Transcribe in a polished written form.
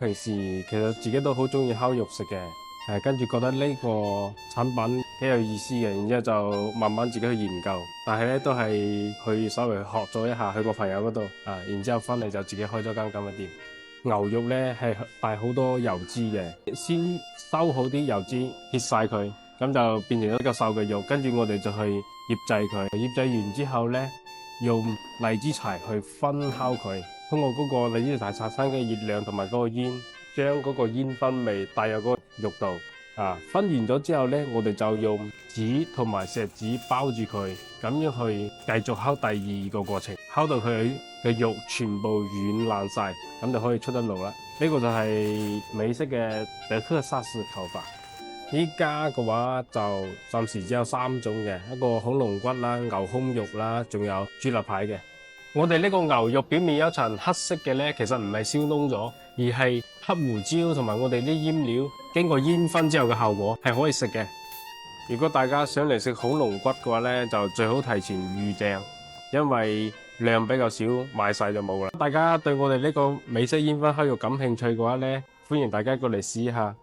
平時其實自己都好中意烤肉食嘅，跟住覺得呢個產品幾有意思嘅，然之後就慢慢自己去研究，但係咧都係去稍微學咗一下，去個朋友嗰度然之後翻嚟就自己開咗間咁嘅店。牛肉咧係帶好多油脂嘅，先收好啲油脂，切晒佢，咁就變成一個瘦嘅肉，跟住我哋就去醃製佢，醃製完之後咧，用荔枝柴去熏烤佢，通過嗰個荔枝柴產生嘅熱量同埋嗰個煙，將嗰個煙燻味帶入嗰個肉度。熏完咗之後咧，我哋就用紙同埋錫紙包住佢，咁樣去繼續烤第二個過程，烤到佢嘅肉全部軟爛晒，咁就可以出得爐啦。呢個就係美式嘅德克薩斯烤法。依家嘅話就暫時只有3種嘅，一個恐龍骨啦、牛胸肉啦，仲有豬肋排嘅。我哋呢個牛肉表面有一層黑色嘅呢，其實唔係燒燶咗，而係黑胡椒同埋我哋啲醃料經過煙燻之後嘅效果，係可以食嘅。如果大家想嚟食恐龍骨嘅話呢，就最好提前預訂，因為量比較少，買晒就冇啦。大家對我哋呢個美式煙燻烤肉感興趣嘅話呢，歡迎大家過嚟試一下。